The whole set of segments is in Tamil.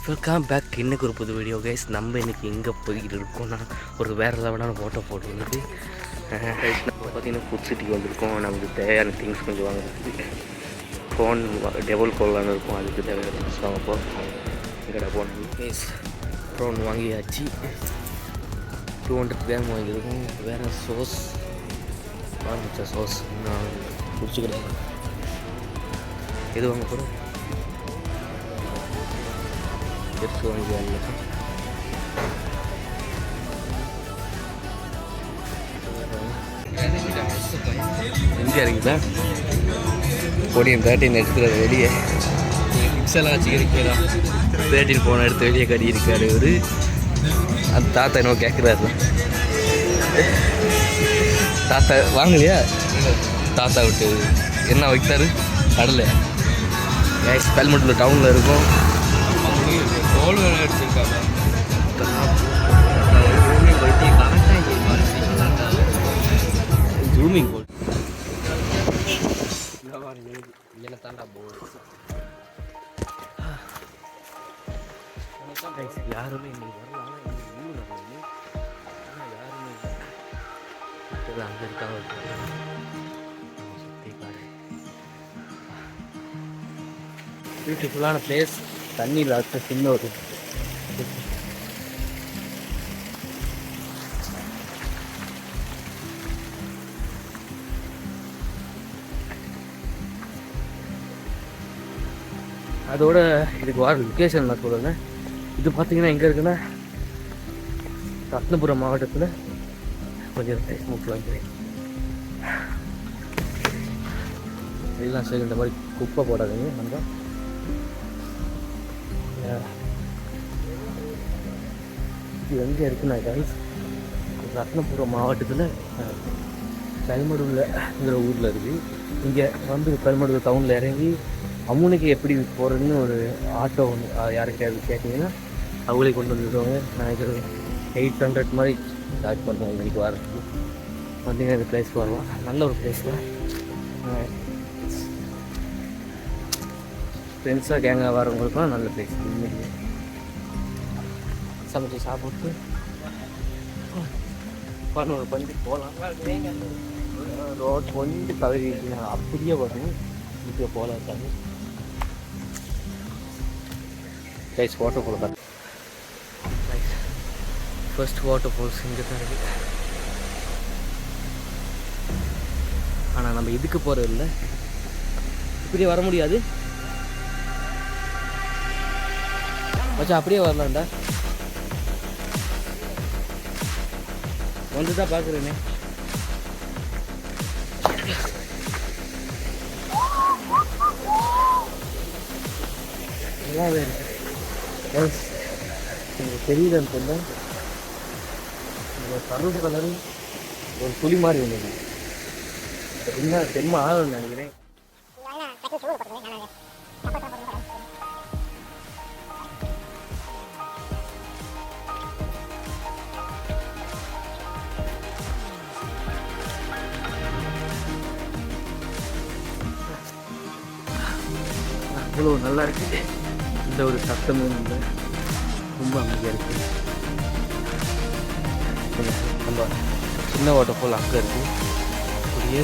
Welcome back. இன்றைக்கி ஒரு புது வீடியோ கைஸ். நம்ம இன்றைக்கி எங்கே போய்கிட்டு இருக்கோம்னா ஒரு வேறு லெவலான ஃபோட்டோ போட்டுருந்தது. நம்ம பார்த்திங்கன்னா ஃபுட் சிட்டிக்கு வந்திருக்கோம். நமக்கு தேவையான திங்ஸ் கொஞ்சம் வாங்குறதுக்கு ஃபோன் டெவல் கோலான்னு இருக்கும். அதுக்கு தேவையான திங்ஸ் வாங்க போகிறோம். எங்கடா போனோம் கைஸ். ப்ரோன் வாங்கியாச்சு. 200 கிராம் வாங்கியிருக்கோம். வேறு சோஸ் ஆரம்பித்த சோஸ் நான் குடிச்சுக்கிறேன். எது வாங்க போகிறோம்? பெருசு வாங்கி எங்கே இருக்குதா பொடியும் 13 எடுத்துக்கிறது வெளியே. மிக்ஸ் எல்லாம் வச்சுக்கிறீங்களா? 13 போன எடுத்து வெளியே கடி இருக்காரு ஒரு. அந்த தாத்தா என்ன கேட்குறாருல, தாத்தா வாங்கலையா? தாத்தா விட்டு என்ன வைத்தாரு கடலை கல்மட்டில் டவுனில் இருக்கும். கோல் வேலை அடிச்சிருக்காங்க. ஜூமிங் கோல் என்ன தாண்டா போர்டு. யாருமே இன்னைக்கு வரல. ஆனால் யாருமே அங்கே இருக்காங்க. பியூட்டிஃபுல்லான பிளேஸ். தண்ணியில் அடுத்த சின்ன ஒரு அதோட இதுக்கு வர லொக்கேஷன் நான் சொல்லுவேன். இது பார்த்தீங்கன்னா எங்கே இருக்குன்னா ரத்னபுரம் மாவட்டத்தில் கொஞ்சம் மூக்கில் வாங்கிக்கிறேன். எல்லாம் சரி இந்த மாதிரி குப்பை போடாதீங்க. நம்ம இது எங்கே இருக்குன்னா கைஸ், ரத்னபுரம் மாவட்டத்தில் கல்மடுங்கிற ஊரில் இருக்குது. இங்கே வந்து கல்மடு டவுனில் இறங்கி அம்முனைக்கு எப்படி போகிறதுன்னு ஒரு ஆட்டோ ஒன்று யாருக்காவது கேட்டிங்கன்னா அவங்களே கொண்டு வந்துடுவாங்க. நான் இது 800 மாதிரி சார்ஜ் பண்ணுவேன் இன்றைக்கி வரதுக்கு. வந்தீங்கன்னா இந்த பிளேஸ்க்கு வரலாம். நல்ல ஒரு பிளேஸ் தான். ஃப்ரெண்ட்ஸாக கேங்காக வரவங்களுக்கும் நல்ல பிளேஸ். இன்னைக்கு சமைச்சு சாப்பிட்டு பண்ணி போகலாம். ரோட் கொஞ்சம் தவறி அப்படியே வரும். இப்போ போகலாம் இருக்காது கைஸ். வாட்டர் ஃபால் தான் ஃபர்ஸ்ட் வாட்டர் ஃபால்ஸ் இங்கே தான் இருக்குது. ஆனால் நம்ம இதுக்கு போகிறது இல்லை. இப்படியே வர முடியாது மச்சா. அப்படியே வரலாம்டா. வந்து தான் பார்க்குறேனே. நல்லாவே இருக்கு. தெரியுதுன்னு சொன்னால் கருப்பு கலரு ஒரு புளி மாதிரி ஒன்று என்ன தென்மை ஆகணும்னு நினைக்கிறேன். அவ்வளோ நல்லா இருக்குது. இந்த ஒரு சத்தமும் இல்லை. ரொம்ப அமைதியாக இருக்குது. நம்ம சின்ன வாட்டர் ஃபால் அங்கே இருக்குது. அப்படியே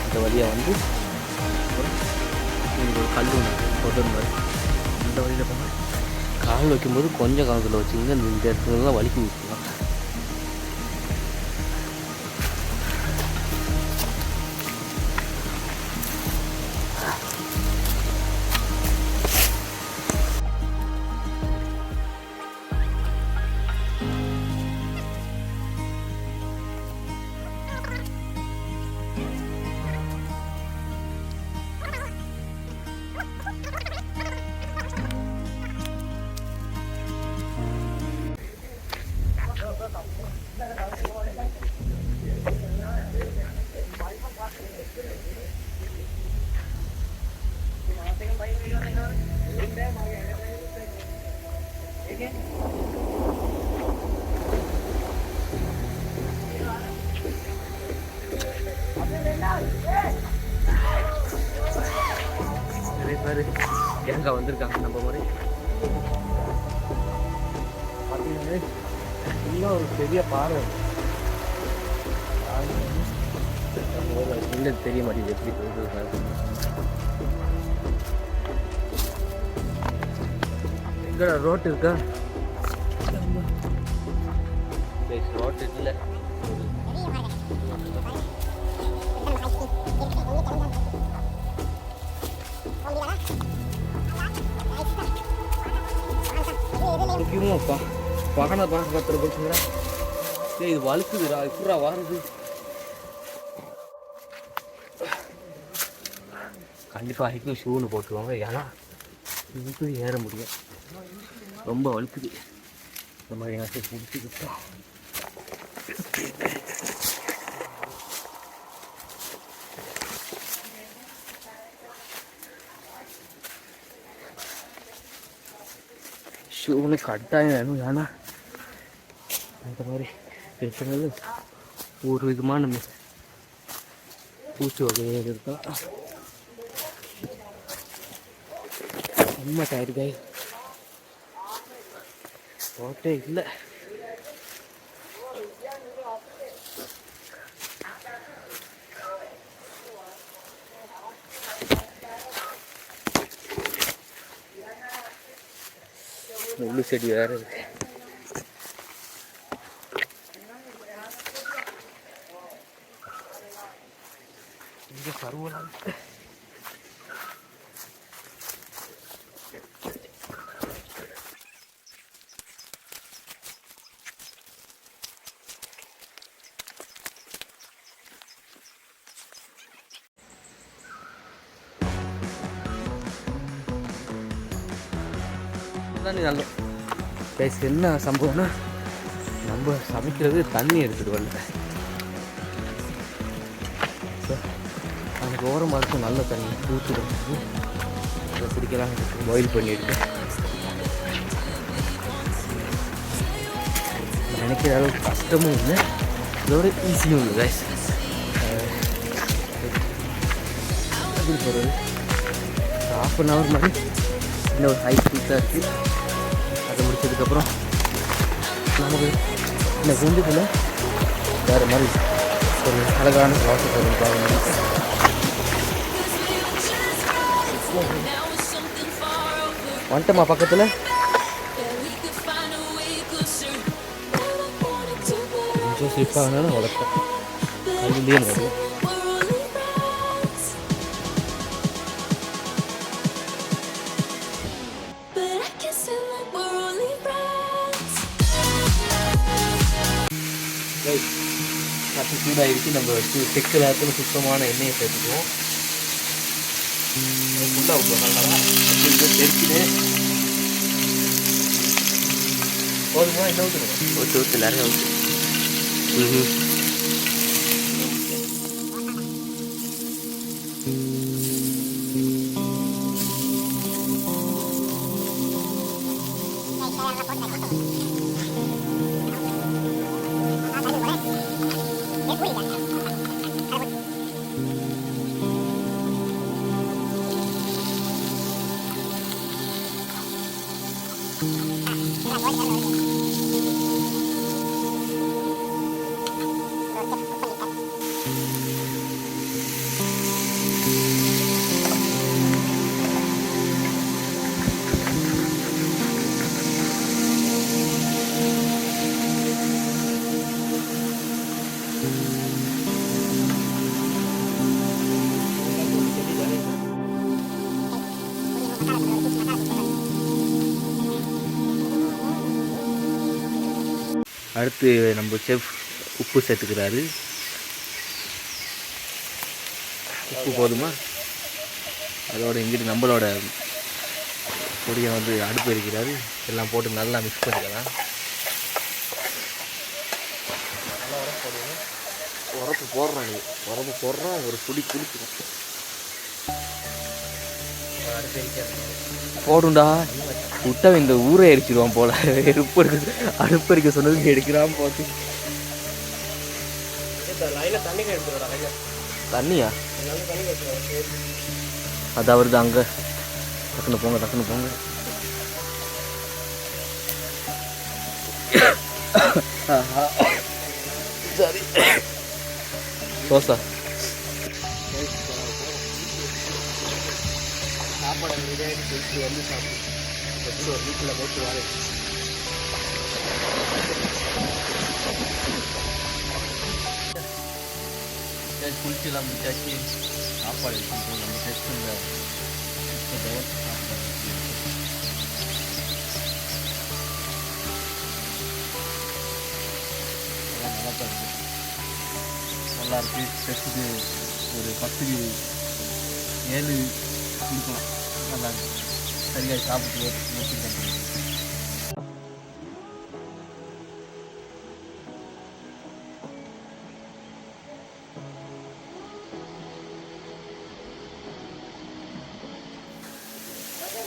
இந்த வழியாக வந்து ஒரு கல் ஒன்று தொடர் மாதிரி இந்த வழியில் போனால் கால் வைக்கும்போது கொஞ்சம் காலத்தில் வச்சிங்கன்னா இந்த இடத்துலலாம் வலிக்கு விட்டுலாம். நிறைய பேர் கேங்காக வந்திருக்காங்க நம்ம முறை. மாதிரி பார்த்தீங்கன்னா இன்னும் ஒரு பெரிய பாறை இல்லை தெரிய மாட்டேங்குது எப்படி போகுது. எங்கடா ரோட்டு இருக்கா? ரோட்டு இல்லை. முக்கியமாப்பா பகனை பார்த்து போச்சுங்களா? இது வழுக்குதுடா, எப்படா வாருது? கண்டிப்பாக ஹைக்கிங் ஷூன்னு போட்டுருவாங்க, ஏன்னா இதுக்கு ஏற முடியும், ரொம்ப வழுக்குது. இந்த மாதிரி நான் பிடிச்சிக்கிட்டா ஷூன்னு கட்டாயம் வேணும், ஏன்னா அந்த மாதிரி இருக்கிறது ஒரு விதமான பூச்சி வகையாக இருக்கா. செம்ம டயர் காய் ஓட்டே இல்லை. முள்ளு செடி வேற இருக்கு. இங்கே பருவலாம் நல்ல கைஸ். என்ன சம்பவம்னா, நம்ம சமைக்கிறது தண்ணி எடுத்துகிட்டு வரல, அதுக்கு ஓரமாக இருக்கும் நல்ல தண்ணி ஊற்றிட்டு அதை பிடிக்கலாம், பாயில் பண்ணிட்டு நினைக்கிற அளவுக்கு கஷ்டமும் இல்லை, இதோட ஈஸியும் இல்லை கைஸ். அப்படி போகிறது ½ மாதிரி இன்னும் ஒரு ஹை ஸ்பீடாக இருக்குது. அதை முடிச்சதுக்கப்புறம் நமக்கு இந்த குண்டுக்குள்ளே வேறு மாதிரி ஒரு அழகான ப்ராசஸ் வரும் பார்க்க. வந்துட்டோமா பக்கத்தில்? கொஞ்சம் ஸ்லிப் ஆகினாலும் வளர்த்தேன் அதுலேயே நிறைய கட்டு சூடாகிடுச்சு. நம்ம செக்கு நேரத்தில் சுத்தமான எண்ணெயை சேர்த்துக்குவோம். ஃபுல்லாக நல்லா தெரிச்சுது போதுமா? என்ன ஊற்றுணும்? ஊற்று நிறைய ஊற்று. அடுத்து நம்ம செஃப் உப்பு சேர்த்துக்கிறாரு. உப்பு போதுமா? அதோட இங்கிட்டு நம்மளோட பொடியை வந்து அடுப்பு இருக்கிறாரு. எல்லாம் போட்டு நல்லா மிக்ஸ் பண்ணிக்கலாம். உரப்பு போடுறான், உரப்பு போடுறான், ஒரு புடி குடிக்கிறோம். போடுண்டா விட்டா இந்த ஊரை எரிச்சிடுவான் போல. அடுப்பறிக்க சொன்னதுக்கு எடுக்கிறான் போட்டு. தண்ணியா? அது வருது அங்கே. டக்குன்னு போங்க, டக்குன்னு போங்க. சரி தோசை சாப்பாடு ரெடியாகிட்டு போயிட்டு வந்து சாப்பிடும் எப்படி ஒரு வீட்டில் போட்டு வாழை குளிச்சுலாம் முடிச்சாச்சு சாப்பாடு எடுத்துட்டு நம்ம டெஸ்ட்டில் நல்லா இருக்குது டெஸ்ட்டுக்கு ஒரு 10க்கு 7 கொடுக்கலாம் நல்லா இருக்கு சரியாக சாப்பிட்டு முடிச்சுட்டு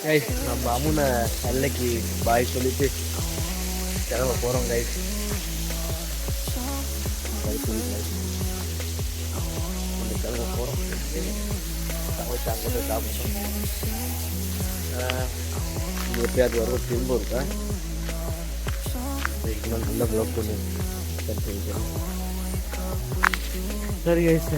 கைஸ் நம்ம அமுனை நல்லைக்கு பாய் சொல்லிட்டு கிளம்ப போகிறோம் கைஸ் கிளம்ப போகிறோம் சமைச்சு அங்கே போய் சாப்பிட்டோம் இங்கே எப்பயாவது வரும் திரும்ப இருக்கா நல்ல ப்ளாக் பண்ணி சரி கைஸ்